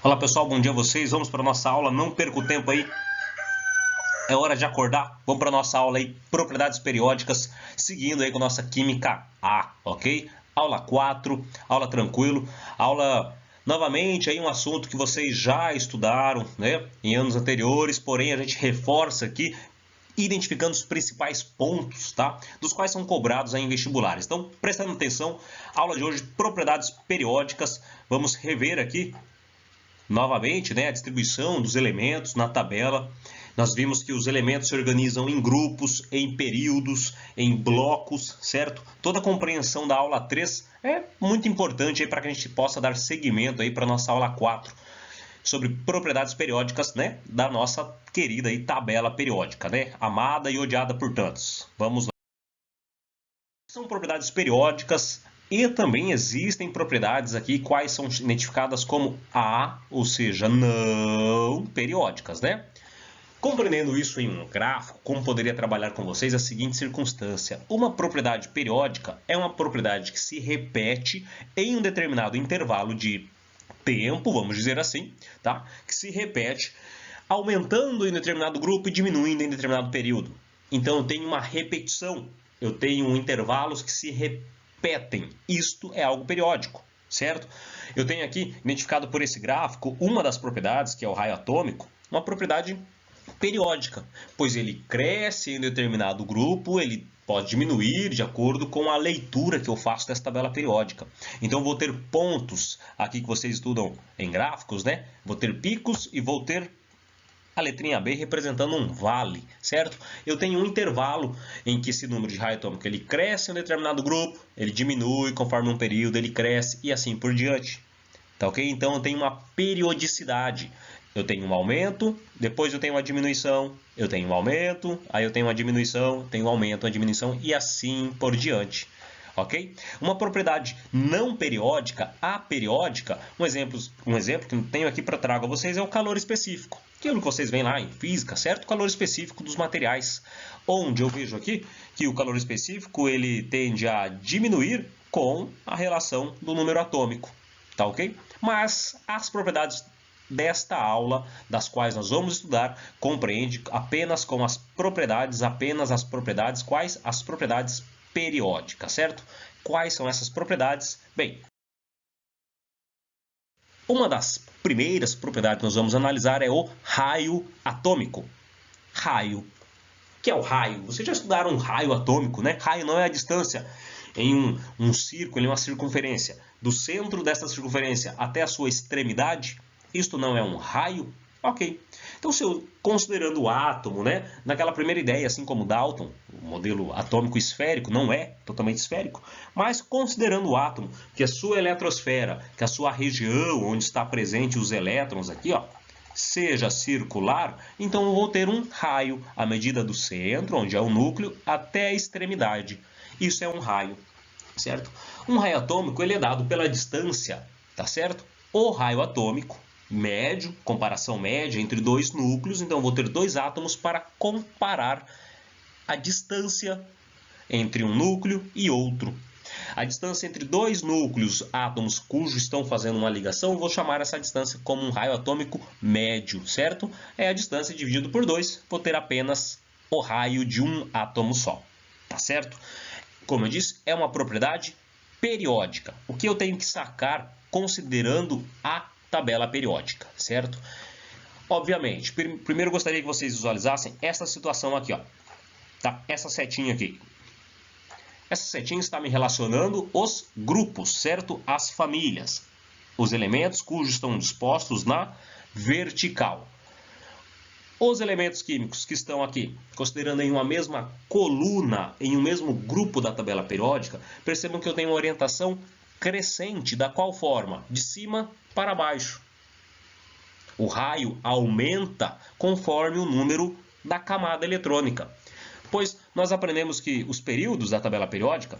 Olá pessoal, bom dia a vocês. Vamos para a nossa aula, não perca o tempo aí. É hora de acordar. Vamos para a nossa aula aí, propriedades periódicas, seguindo aí com a nossa química A, ok? Aula 4, aula tranquilo, aula novamente aí um assunto que vocês já estudaram, né, em anos anteriores, porém a gente reforça aqui identificando os principais pontos, tá? Dos quais são cobrados aí em vestibulares. Então, prestando atenção, aula de hoje, propriedades periódicas. Vamos rever aqui novamente, né, a distribuição dos elementos na tabela. Nós vimos que os elementos se organizam em grupos, em períodos, em blocos, certo? Toda a compreensão da aula 3 é muito importante para que a gente possa dar seguimento para a nossa aula 4 sobre propriedades periódicas, né, da nossa querida aí, tabela periódica, né, amada e odiada por tantos. Vamos lá. São propriedades periódicas. E também existem propriedades aqui, quais são identificadas como A, ou seja, não periódicas, né? Compreendendo isso em um gráfico, como poderia trabalhar com vocês a seguinte circunstância. Uma propriedade periódica é uma propriedade que se repete em um determinado intervalo de tempo, vamos dizer assim, tá? Que se repete aumentando em determinado grupo e diminuindo em determinado período. Então eu tenho uma repetição, eu tenho intervalos que se repetem. Isto é algo periódico, certo? Eu tenho aqui, identificado por esse gráfico, uma das propriedades, que é o raio atômico, uma propriedade periódica, pois ele cresce em determinado grupo, ele pode diminuir de acordo com a leitura que eu faço dessa tabela periódica. Então, eu vou ter pontos aqui que vocês estudam em gráficos, né? Vou ter picos e vou ter a letrinha B representando um vale, certo? Eu tenho um intervalo em que esse número de raio atômico ele cresce em um determinado grupo, ele diminui conforme um período, ele cresce e assim por diante. Tá ok? Então eu tenho uma periodicidade. Eu tenho um aumento, depois eu tenho uma diminuição, eu tenho um aumento, aí eu tenho uma diminuição, tenho um aumento, uma diminuição e assim por diante. Ok? Uma propriedade não periódica, aperiódica, um exemplo que eu tenho aqui para trago a vocês é o calor específico. Aquilo que vocês veem lá em física, certo? O calor específico dos materiais. Onde eu vejo aqui que o calor específico ele tende a diminuir com a relação do número atômico. Tá ok? Mas as propriedades desta aula, das quais nós vamos estudar, compreende apenas com as propriedades, quais? As propriedades periódicas, certo? Quais são essas propriedades? Bem, uma das primeiras propriedades que nós vamos analisar é o raio atômico. Raio. O que é o raio? Vocês já estudaram um raio atômico, né? Raio não é a distância em um círculo, em uma circunferência. Do centro dessa circunferência até a sua extremidade, isto não é um raio? Ok. Então, se eu, considerando o átomo, né, naquela primeira ideia, assim como Dalton, o modelo atômico esférico, não é totalmente esférico, mas considerando o átomo, que a sua eletrosfera, que a sua região onde está presente os elétrons aqui, ó, seja circular, então eu vou ter um raio à medida do centro, onde é o núcleo, até a extremidade. Isso é um raio, certo? Um raio atômico ele é dado pela distância, tá certo? O raio atômico médio, comparação média entre dois núcleos, então eu vou ter dois átomos para comparar a distância entre um núcleo e outro. A distância entre dois núcleos, átomos cujos estão fazendo uma ligação, eu vou chamar essa distância como um raio atômico médio, certo? É a distância dividido por 2, vou ter apenas o raio de um átomo só, tá certo? Como eu disse, é uma propriedade periódica. O que eu tenho que sacar considerando a tabela periódica, certo? Obviamente, primeiro eu gostaria que vocês visualizassem essa situação aqui, ó, tá? Essa setinha aqui. Essa setinha está me relacionando os grupos, certo? As famílias, os elementos cujos estão dispostos na vertical. Os elementos químicos que estão aqui, considerando em uma mesma coluna, em um mesmo grupo da tabela periódica, percebam que eu tenho uma orientação crescente. Da qual forma? De cima para baixo. O raio aumenta conforme o número da camada eletrônica. Pois nós aprendemos que os períodos da tabela periódica,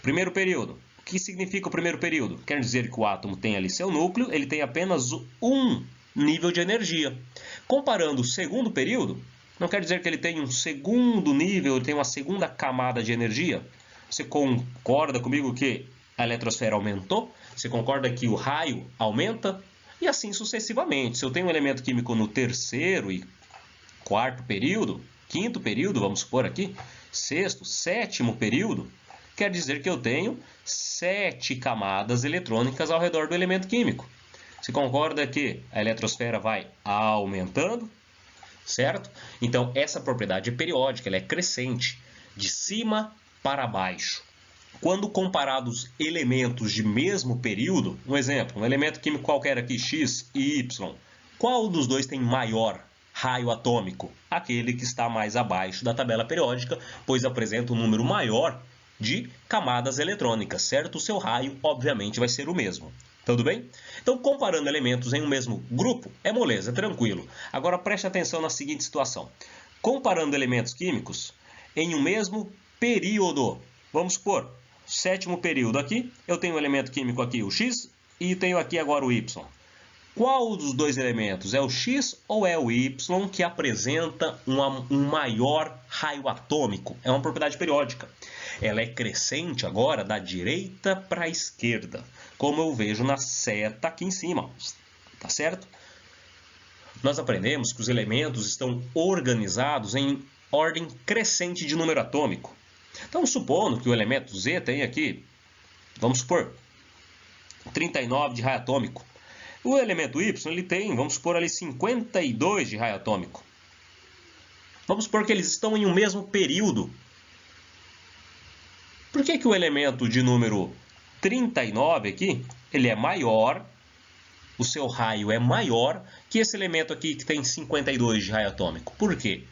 primeiro período, o que significa o primeiro período? Quer dizer que o átomo tem ali seu núcleo, ele tem apenas um nível de energia. Comparando o segundo período, não quer dizer que ele tem um segundo nível, ele tem uma segunda camada de energia. Você concorda comigo que a eletrosfera aumentou? Você concorda que o raio aumenta? E assim sucessivamente. Se eu tenho um elemento químico no terceiro e quarto período, quinto período, vamos supor aqui, sexto, sétimo período, quer dizer que eu tenho 7 camadas eletrônicas ao redor do elemento químico. Você concorda que a eletrosfera vai aumentando, certo? Então, essa propriedade é periódica, ela é crescente, de cima para baixo. Quando comparados elementos de mesmo período, um exemplo, um elemento químico qualquer aqui, X e Y, qual dos dois tem maior raio atômico? Aquele que está mais abaixo da tabela periódica, pois apresenta um número maior de camadas eletrônicas, certo? O seu raio, obviamente, vai ser o mesmo. Tudo bem? Então, comparando elementos em um mesmo grupo, é moleza, é tranquilo. Agora, preste atenção na seguinte situação. Comparando elementos químicos em um mesmo período, vamos supor, sétimo período aqui, eu tenho um elemento químico aqui, o X, e tenho aqui agora o Y. Qual dos dois elementos? É o X ou é o Y que apresenta um maior raio atômico? É uma propriedade periódica. Ela é crescente agora da direita para a esquerda, como eu vejo na seta aqui em cima. Tá certo? Nós aprendemos que os elementos estão organizados em ordem crescente de número atômico. Então, supondo que o elemento Z tem aqui, vamos supor, 39 de raio atômico. O elemento Y ele tem, vamos supor, ali 52 de raio atômico. Vamos supor que eles estão em um mesmo período. Por que o elemento de número 39 aqui, ele é maior, o seu raio é maior que esse elemento aqui que tem 52 de raio atômico? Por quê?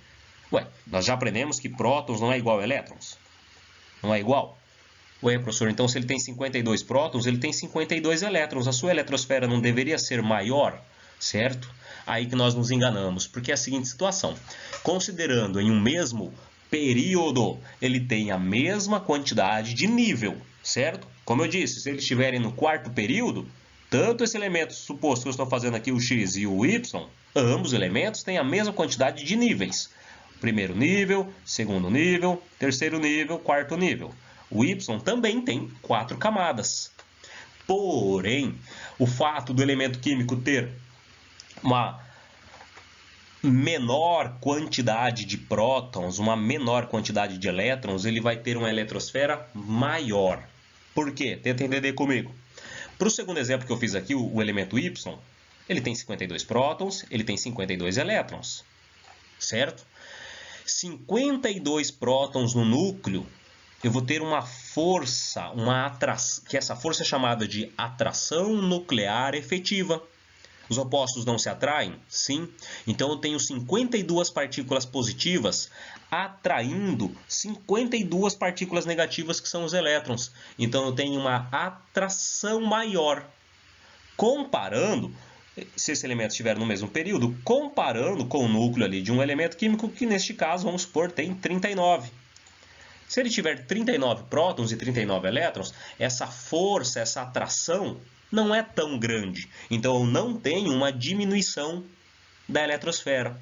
Ué, nós já aprendemos que prótons não é igual a elétrons. Não é igual? Ué, professor, então se ele tem 52 prótons, ele tem 52 elétrons. A sua eletrosfera não deveria ser maior, certo? Aí que nós nos enganamos, porque é a seguinte situação. Considerando em um mesmo período, ele tem a mesma quantidade de nível, certo? Como eu disse, se eles estiverem no quarto período, tanto esse elemento suposto que eu estou fazendo aqui, o X e o Y, ambos elementos têm a mesma quantidade de níveis. Primeiro nível, segundo nível, terceiro nível, quarto nível. O Y também tem 4 camadas. Porém, o fato do elemento químico ter uma menor quantidade de prótons, uma menor quantidade de elétrons, ele vai ter uma eletrosfera maior. Por quê? Tenta entender comigo. Para o segundo exemplo que eu fiz aqui, o elemento Y, ele tem 52 prótons, ele tem 52 elétrons, certo? 52 prótons no núcleo, eu vou ter uma força, que essa força é chamada de atração nuclear efetiva. Os opostos não se atraem? Sim. Então eu tenho 52 partículas positivas atraindo 52 partículas negativas, que são os elétrons. Então eu tenho uma atração maior. Comparando, se esse elemento estiver no mesmo período, comparando com o núcleo ali de um elemento químico que neste caso, vamos supor, tem 39. Se ele tiver 39 prótons e 39 elétrons, essa força, essa atração não é tão grande. Então eu não tenho uma diminuição da eletrosfera.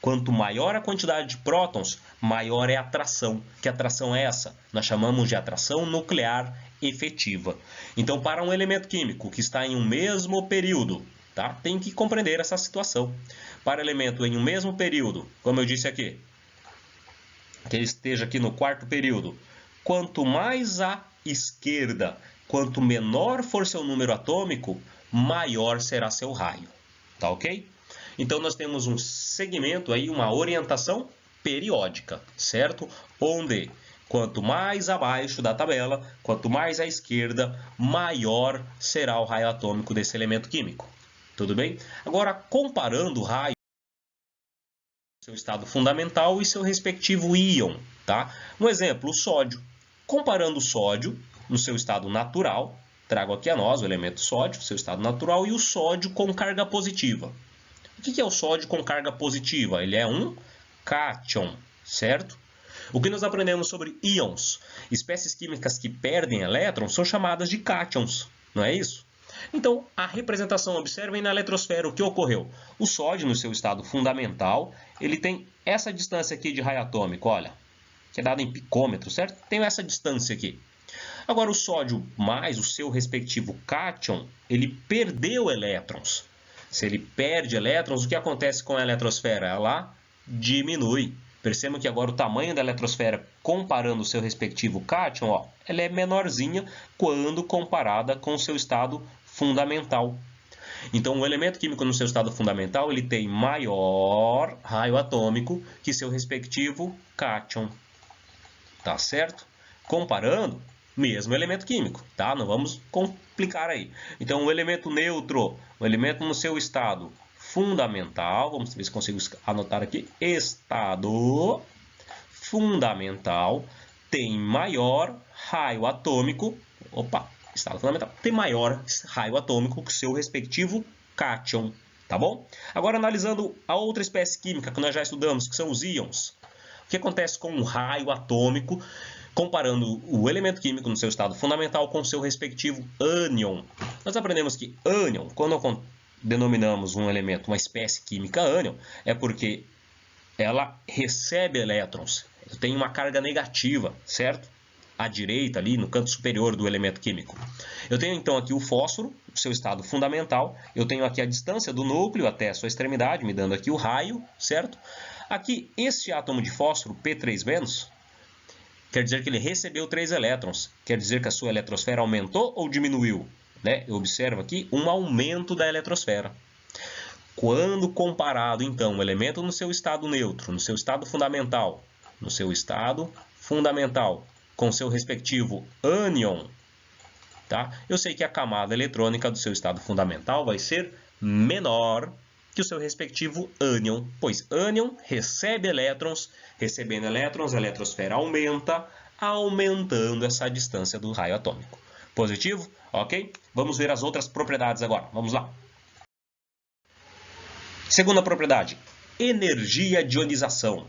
Quanto maior a quantidade de prótons, maior é a atração. Que atração é essa? Nós chamamos de atração nuclear efetiva. Então, para um elemento químico que está em um mesmo período, tá? Tem que compreender essa situação. Para elemento em um mesmo período, como eu disse aqui, que ele esteja aqui no quarto período, quanto mais à esquerda, quanto menor for seu número atômico, maior será seu raio. Tá ok? Então nós temos um segmento aí, uma orientação periódica, certo? Onde quanto mais abaixo da tabela, quanto mais à esquerda, maior será o raio atômico desse elemento químico. Tudo bem? Agora, comparando o raio, seu estado fundamental e seu respectivo íon, tá? Um exemplo, o sódio. Comparando o sódio no seu estado natural, trago aqui a nós o elemento sódio, seu estado natural, e o sódio com carga positiva. O que é o sódio com carga positiva? Ele é um cátion, certo? O que nós aprendemos sobre íons? Espécies químicas que perdem elétrons são chamadas de cátions, não é isso? Então, a representação, observem na eletrosfera o que ocorreu. O sódio, no seu estado fundamental, ele tem essa distância aqui de raio atômico, olha, que é dado em picômetro, certo? Tem essa distância aqui. Agora, o sódio mais o seu respectivo cátion, ele perdeu elétrons. Se ele perde elétrons, o que acontece com a eletrosfera? Ela diminui. Percebam que agora o tamanho da eletrosfera, comparando o seu respectivo cátion, ó, ela é menorzinha quando comparada com o seu estado fundamental. Então, o elemento químico no seu estado fundamental, ele tem maior raio atômico que seu respectivo cátion. Tá certo? Comparando, mesmo elemento químico, tá? Não vamos complicar aí. Então, o elemento neutro, o elemento no seu estado fundamental, vamos ver se consigo anotar aqui, estado fundamental, tem maior raio atômico, estado fundamental, tem maior raio atômico que o seu respectivo cátion, tá bom? Agora, analisando a outra espécie química que nós já estudamos, que são os íons. O que acontece com um raio atômico, comparando o elemento químico no seu estado fundamental com o seu respectivo ânion? Nós aprendemos que ânion, quando denominamos um elemento, uma espécie química ânion, é porque ela recebe elétrons, tem uma carga negativa, certo? À direita, ali no canto superior do elemento químico. Eu tenho então aqui o fósforo, o seu estado fundamental, eu tenho aqui a distância do núcleo até a sua extremidade, me dando aqui o raio, certo? Aqui, este átomo de fósforo, P3-, quer dizer que ele recebeu 3 elétrons, quer dizer que a sua eletrosfera aumentou ou diminuiu? Né? Eu observo aqui um aumento da eletrosfera. Quando comparado, então, o elemento no seu estado neutro, no seu estado fundamental, com seu respectivo ânion, tá? Eu sei que a camada eletrônica do seu estado fundamental vai ser menor que o seu respectivo ânion, pois ânion recebe elétrons, recebendo elétrons, a eletrosfera aumenta, aumentando essa distância do raio atômico. Positivo? Ok? Vamos ver as outras propriedades agora. Vamos lá. Segunda propriedade, energia de ionização,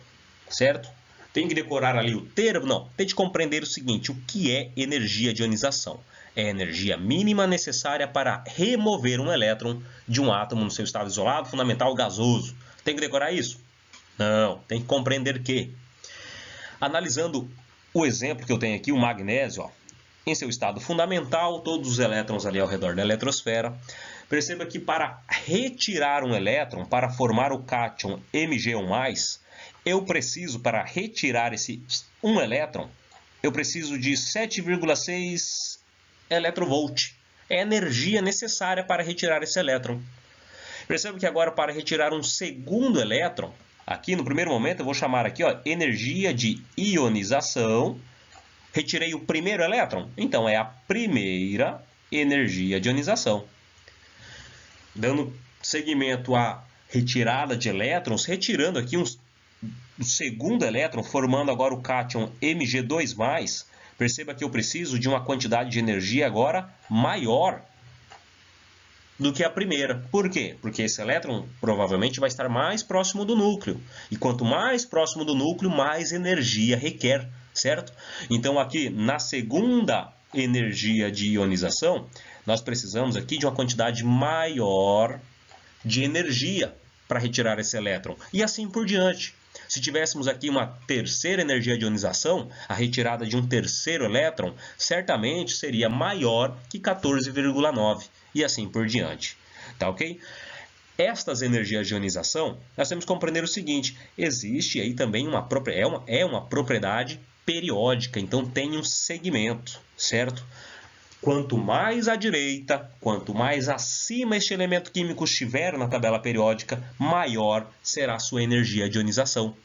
certo? Tem que decorar ali o termo? Não, tente compreender o seguinte, o que é energia de ionização? É a energia mínima necessária para remover um elétron de um átomo no seu estado isolado, fundamental, gasoso. Tem que decorar isso? Não, tem que compreender que, analisando o exemplo que eu tenho aqui, o magnésio, ó, em seu estado fundamental, todos os elétrons ali ao redor da eletrosfera. Perceba que para retirar um elétron, para formar o cátion Mg1+, eu preciso, para retirar esse 1 elétron, eu preciso de 7,6 eletrovolt. É a energia necessária para retirar esse elétron. Perceba que agora, para retirar um segundo elétron, aqui no primeiro momento eu vou chamar aqui, ó, energia de ionização. Retirei o primeiro elétron? Então, é a primeira energia de ionização. Dando seguimento à retirada de elétrons, retirando aqui um segundo elétron, formando agora o cátion Mg2+, perceba que eu preciso de uma quantidade de energia agora maior do que a primeira. Por quê? Porque esse elétron provavelmente vai estar mais próximo do núcleo. E quanto mais próximo do núcleo, mais energia requer. Certo? Então, aqui na segunda energia de ionização, nós precisamos aqui de uma quantidade maior de energia para retirar esse elétron. E assim por diante. Se tivéssemos aqui uma terceira energia de ionização, a retirada de um terceiro elétron, certamente seria maior que 14,9. E assim por diante. Tá ok? Estas energias de ionização, nós temos que compreender o seguinte, existe aí também uma propriedade periódica, então tem um segmento, certo? Quanto mais à direita, quanto mais acima este elemento químico estiver na tabela periódica, maior será a sua energia de ionização.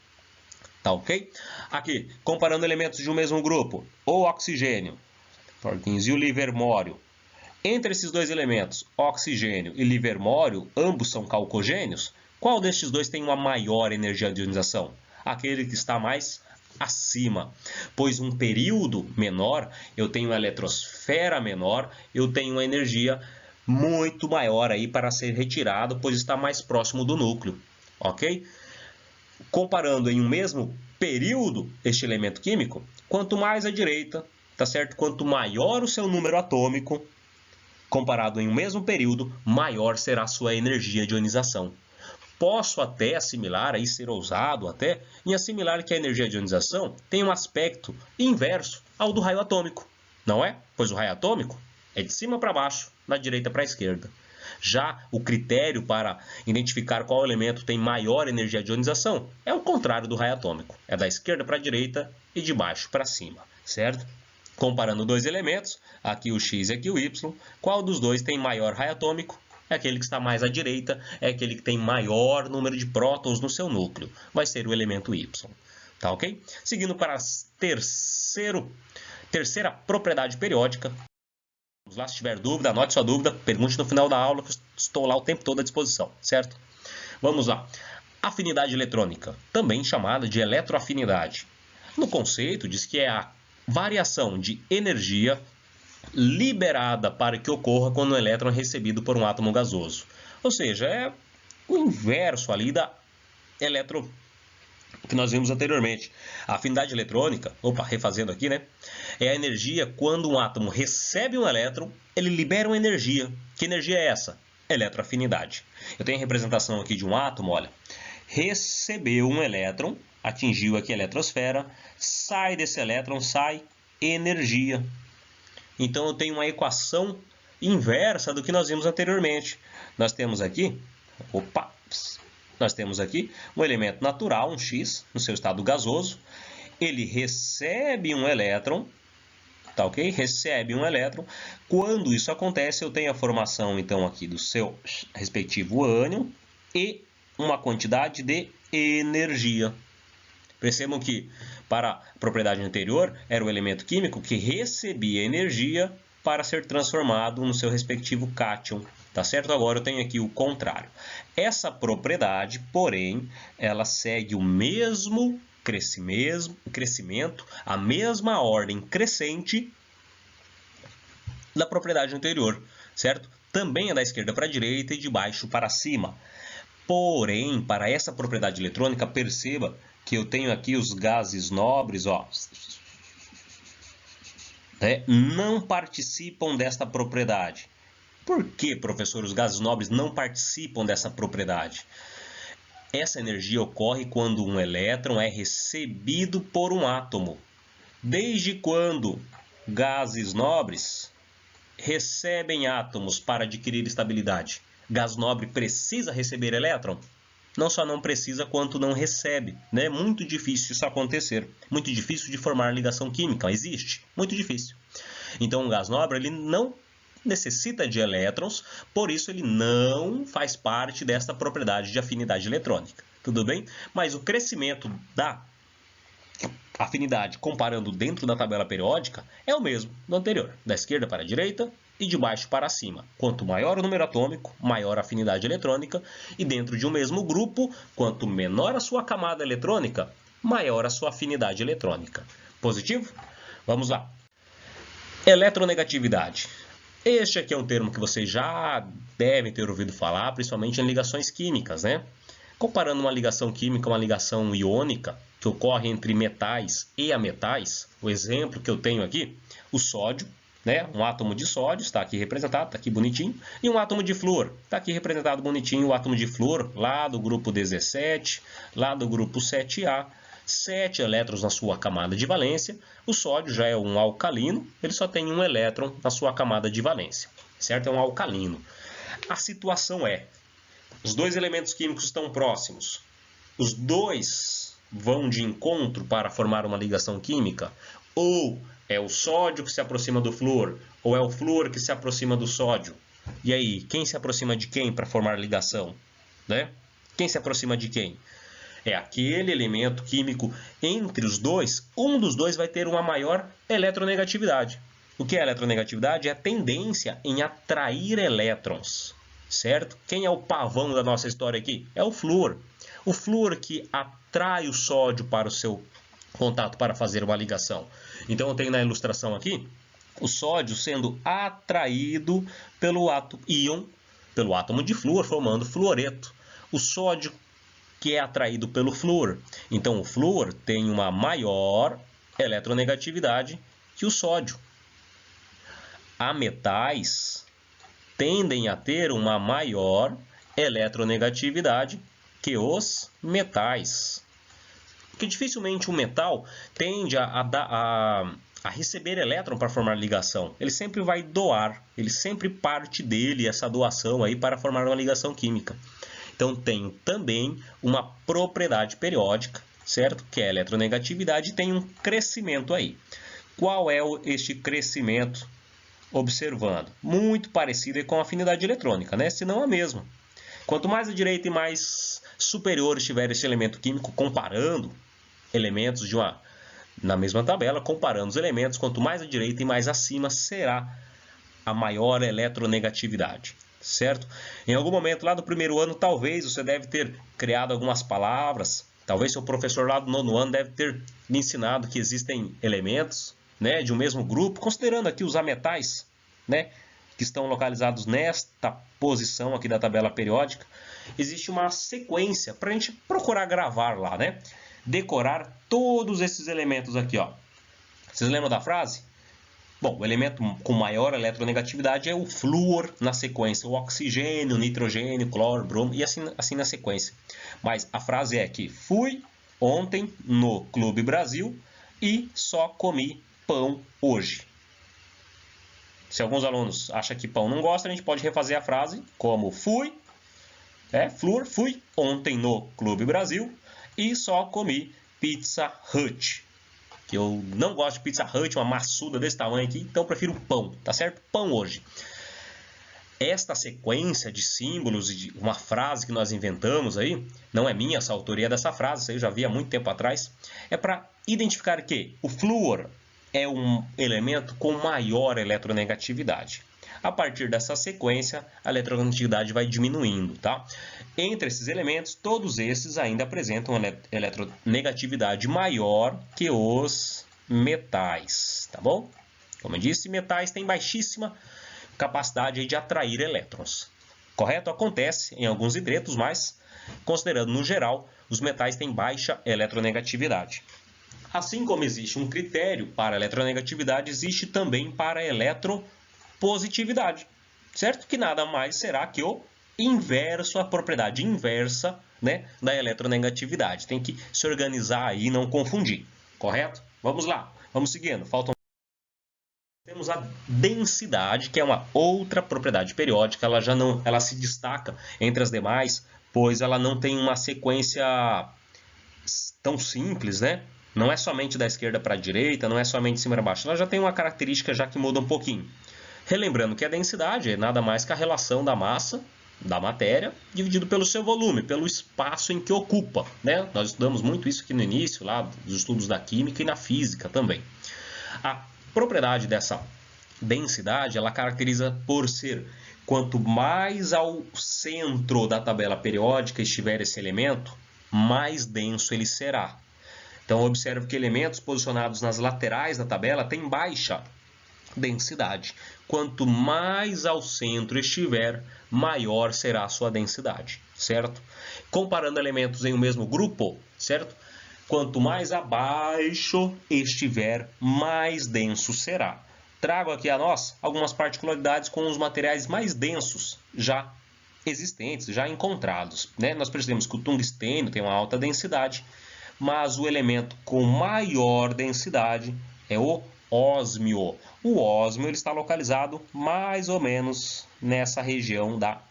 Tá ok? Aqui, comparando elementos de um mesmo grupo, o oxigênio, e o livermório. Entre esses dois elementos, oxigênio e livermório, ambos são calcogênios. Qual destes dois tem uma maior energia de ionização? Aquele que está mais acima, pois um período menor, eu tenho uma eletrosfera menor, eu tenho uma energia muito maior aí para ser retirado, pois está mais próximo do núcleo, ok? Comparando em um mesmo período este elemento químico, quanto mais à direita, tá certo? Quanto maior o seu número atômico, comparado em um mesmo período, maior será a sua energia de ionização. Posso até assimilar, aí ser ousado até, em assimilar que a energia de ionização tem um aspecto inverso ao do raio atômico, não é? Pois o raio atômico é de cima para baixo, da direita para a esquerda. Já o critério para identificar qual elemento tem maior energia de ionização é o contrário do raio atômico. É da esquerda para a direita e de baixo para cima, certo? Comparando dois elementos, aqui o X e aqui o Y, qual dos dois tem maior raio atômico? É aquele que está mais à direita, é aquele que tem maior número de prótons no seu núcleo. Vai ser o elemento Y. Tá ok? Seguindo para a terceira propriedade periódica. Vamos lá, se tiver dúvida, anote sua dúvida, pergunte no final da aula, que eu estou lá o tempo todo à disposição, certo? Vamos lá. Afinidade eletrônica, também chamada de eletroafinidade. No conceito, diz que é a variação de energia liberada para que ocorra quando o elétron é recebido por um átomo gasoso. Ou seja, é o inverso ali da que nós vimos anteriormente. A afinidade eletrônica, refazendo aqui, né? É a energia quando um átomo recebe um elétron, ele libera uma energia. Que energia é essa? Eletroafinidade. Eu tenho a representação aqui de um átomo, olha. Recebeu um elétron, atingiu aqui a eletrosfera, sai desse elétron, sai energia. Então eu tenho uma equação inversa do que nós vimos anteriormente. Nós temos aqui, um elemento natural, um X, no seu estado gasoso. Ele recebe um elétron, tá ok? Recebe um elétron. Quando isso acontece, eu tenho a formação, então, aqui do seu respectivo ânion e uma quantidade de energia. Percebam que, para a propriedade anterior, era o elemento químico que recebia energia para ser transformado no seu respectivo cátion. Tá certo? Agora eu tenho aqui o contrário. Essa propriedade, porém, ela segue o mesmo crescimento, a mesma ordem crescente da propriedade anterior, certo? Também é da esquerda para a direita e de baixo para cima. Porém, para essa propriedade eletrônica, perceba que eu tenho aqui os gases nobres, não participam desta propriedade. Por que, professor, os gases nobres não participam dessa propriedade? Essa energia ocorre quando um elétron é recebido por um átomo. Desde quando gases nobres recebem átomos para adquirir estabilidade? Gás nobre precisa receber elétron? Não só não precisa, quanto não recebe. É muito difícil isso acontecer. Muito difícil de formar ligação química. Existe. Muito difícil. Então, o gás nobre ele não necessita de elétrons, por isso ele não faz parte desta propriedade de afinidade eletrônica. Tudo bem? Mas o crescimento da afinidade, comparando dentro da tabela periódica, é o mesmo do anterior. Da esquerda para a direita e de baixo para cima. Quanto maior o número atômico, maior a afinidade eletrônica. E dentro de um mesmo grupo, quanto menor a sua camada eletrônica, maior a sua afinidade eletrônica. Positivo? Vamos lá. Eletronegatividade. Este aqui é um termo que vocês já devem ter ouvido falar, principalmente em ligações químicas, né? Comparando uma ligação química a uma ligação iônica, que ocorre entre metais e ametais, o exemplo que eu tenho aqui, o sódio, né? Um átomo de sódio está aqui representado, está aqui bonitinho, e um átomo de flúor, está aqui representado bonitinho, o átomo de flúor, lá do grupo 17, lá do grupo 7A, 7 elétrons na sua camada de valência. O sódio já é um alcalino, ele só tem um elétron na sua camada de valência, certo? É um alcalino. A situação é, os dois elementos químicos estão próximos, os dois vão de encontro para formar uma ligação química, ou é o sódio que se aproxima do flúor, ou é o flúor que se aproxima do sódio. E aí, quem se aproxima de quem para formar ligação? Né? Quem se aproxima de quem? É aquele elemento químico entre os dois, um dos dois vai ter uma maior eletronegatividade. O que é eletronegatividade? É a tendência em atrair elétrons, certo? Quem é o pavão da nossa história aqui? É o flúor. O flúor que atrai o sódio para o seu contato para fazer uma ligação. Então eu tenho na ilustração aqui o sódio sendo atraído pelo íon, pelo átomo de flúor, formando fluoreto. O sódio que é atraído pelo flúor. Então o flúor tem uma maior eletronegatividade que o sódio. Ametais tendem a ter uma maior eletronegatividade que os metais. Porque dificilmente um metal tende a a receber elétron para formar ligação. Ele sempre vai doar, ele sempre parte dele essa doação aí para formar uma ligação química. Então tenho também uma propriedade periódica, certo? Que é a eletronegatividade, e tem um crescimento aí. Qual é este crescimento? Observando. Muito parecido com a afinidade eletrônica, né? Se não a mesma. Quanto mais à direita e mais superior estiver esse elemento químico, comparando elementos na mesma tabela, comparando os elementos, quanto mais à direita e mais acima será a maior eletronegatividade, certo? Em algum momento lá do primeiro ano, talvez você deve ter criado algumas palavras, talvez seu professor lá do nono ano deve ter lhe ensinado que existem elementos, né, de um mesmo grupo, considerando aqui os ametais, né, que estão localizados nesta posição aqui da tabela periódica. Existe uma sequência para a gente procurar gravar lá, né? Decorar todos esses elementos aqui, ó. Vocês lembram da frase? Bom, o elemento com maior eletronegatividade é o flúor na sequência, o oxigênio, nitrogênio, cloro, bromo e assim na sequência. Mas a frase é que fui ontem no Clube Brasil e só comi pão hoje. Se alguns alunos acham que pão não gosta, a gente pode refazer a frase como fui ontem no Clube Brasil e só comi Pizza Hut. Que eu não gosto de Pizza Hut, uma maçuda desse tamanho aqui, então eu prefiro pão, tá certo? Pão hoje. Esta sequência de símbolos e de uma frase que nós inventamos aí, não é minha essa autoria dessa frase, isso aí eu já vi há muito tempo atrás, é para identificar que o flúor é um elemento com maior eletronegatividade. A partir dessa sequência, a eletronegatividade vai diminuindo, tá? Entre esses elementos, todos esses ainda apresentam uma eletronegatividade maior que os metais, tá bom? Como eu disse, metais têm baixíssima capacidade de atrair elétrons. Correto? Acontece em alguns hidretos, mas, considerando no geral, os metais têm baixa eletronegatividade. Assim como existe um critério para a eletronegatividade, existe também para a eletropositividade, certo? Que nada mais será que o inverso, a propriedade inversa, né, da eletronegatividade. Tem que se organizar aí e não confundir, correto? Vamos lá, vamos seguindo. Temos a densidade, que é uma outra propriedade periódica. Ela se destaca entre as demais, pois ela não tem uma sequência tão simples, né? Não é somente da esquerda para a direita, não é somente de cima para baixo. Ela já tem uma característica já que muda um pouquinho. Relembrando que a densidade é nada mais que a relação da massa da matéria dividido pelo seu volume, pelo espaço em que ocupa, né? Nós estudamos muito isso aqui no início, lá dos estudos da química e na física também. A propriedade dessa densidade, ela caracteriza por ser quanto mais ao centro da tabela periódica estiver esse elemento, mais denso ele será. Então, observe que elementos posicionados nas laterais da tabela têm baixa densidade. Quanto mais ao centro estiver, maior será a sua densidade, certo? Comparando elementos em um mesmo grupo, certo? Quanto mais abaixo estiver, mais denso será. Trago aqui a nós algumas particularidades com os materiais mais densos já existentes, já encontrados, né? Nós percebemos que o tungstênio tem uma alta densidade, mas o elemento com maior densidade é o ósmio. O ósmio ele está localizado mais ou menos nessa região da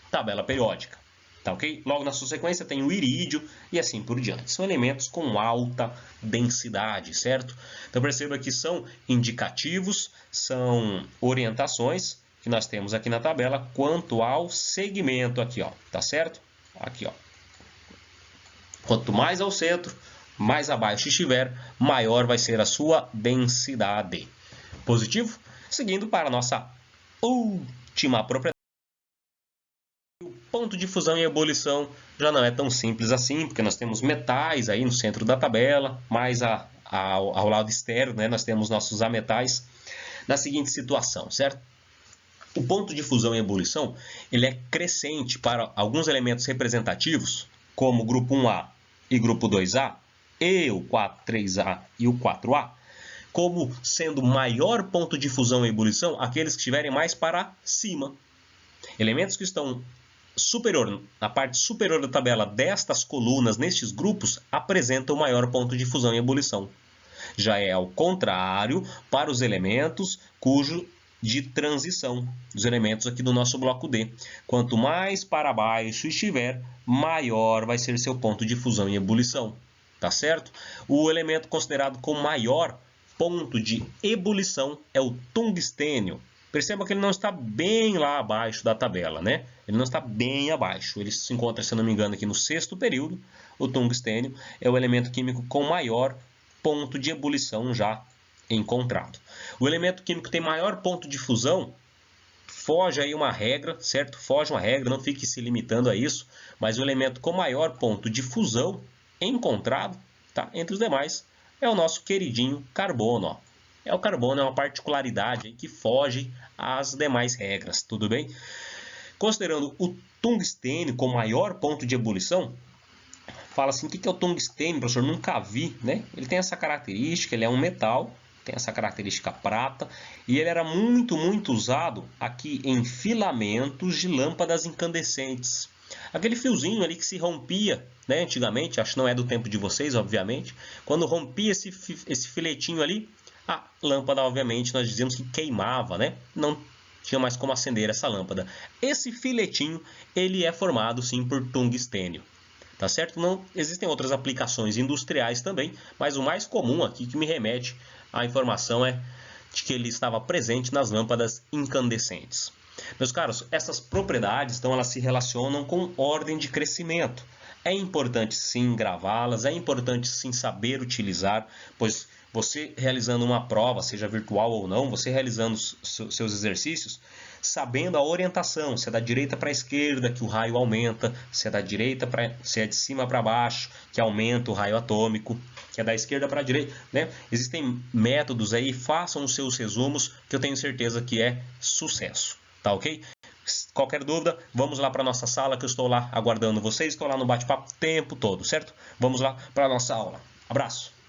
tabela periódica. Tá, ok? Logo na sua sequência tem o irídio e assim por diante. São elementos com alta densidade, certo? Então perceba que são indicativos, são orientações que nós temos aqui na tabela quanto ao segmento aqui, ó, tá certo? Aqui, ó. Quanto mais ao centro, mais abaixo estiver, maior vai ser a sua densidade. Positivo? Seguindo para a nossa última propriedade. O ponto de fusão e ebulição já não é tão simples assim, porque nós temos metais aí no centro da tabela, mais ao lado externo, né, nós temos nossos ametais, na seguinte situação, certo? O ponto de fusão e ebulição ele é crescente para alguns elementos representativos, como o grupo 1A e grupo 2A, e o 3A e o 4A, como sendo maior ponto de fusão e ebulição aqueles que estiverem mais para cima. Elementos que estão na parte superior da tabela destas colunas, nestes grupos, apresentam maior ponto de fusão e ebulição. Já é ao contrário para os elementos cujo de transição, dos elementos aqui do nosso bloco D. Quanto mais para baixo estiver, maior vai ser seu ponto de fusão e ebulição. Tá certo? O elemento considerado com maior ponto de ebulição é o tungstênio. Perceba que ele não está bem lá abaixo da tabela, né? Ele não está bem abaixo. Ele se encontra, se não me engano, aqui no 6º período. O tungstênio é o elemento químico com maior ponto de ebulição já encontrado. O elemento químico que tem maior ponto de fusão, foge aí uma regra, certo? Foge uma regra, não fique se limitando a isso, mas o elemento com maior ponto de fusão encontrado, tá? Entre os demais, é o nosso queridinho carbono, ó. O carbono é uma particularidade aí que foge às demais regras, tudo bem? Considerando o tungstênio com maior ponto de ebulição, fala assim, o que é o tungstênio, professor? Nunca vi, né? Ele tem essa característica, ele é um metal, tem essa característica prata, e ele era muito usado aqui em filamentos de lâmpadas incandescentes. Aquele fiozinho ali que se rompia, né, antigamente, acho que não é do tempo de vocês, obviamente, quando rompia esse filetinho ali, a lâmpada, obviamente, nós dizíamos que queimava, né? Não tinha mais como acender essa lâmpada. Esse filetinho, ele é formado sim por tungstênio. Tá certo? Não existem outras aplicações industriais também, mas o mais comum aqui que me remete à informação é de que ele estava presente nas lâmpadas incandescentes. Meus caros, essas propriedades, então, elas se relacionam com ordem de crescimento. É importante sim gravá-las, é importante sim saber utilizar, pois você realizando uma prova, seja virtual ou não, você realizando seus exercícios, sabendo a orientação, se é da direita para a esquerda que o raio aumenta, se é da direita para, se é de cima para baixo que aumenta o raio atômico, que é da esquerda para a direita, né? Existem métodos aí, façam os seus resumos, que eu tenho certeza que é sucesso, tá ok? Qualquer dúvida, vamos lá para a nossa sala que eu estou lá aguardando vocês, estou lá no bate-papo o tempo todo, certo? Vamos lá para a nossa aula. Abraço!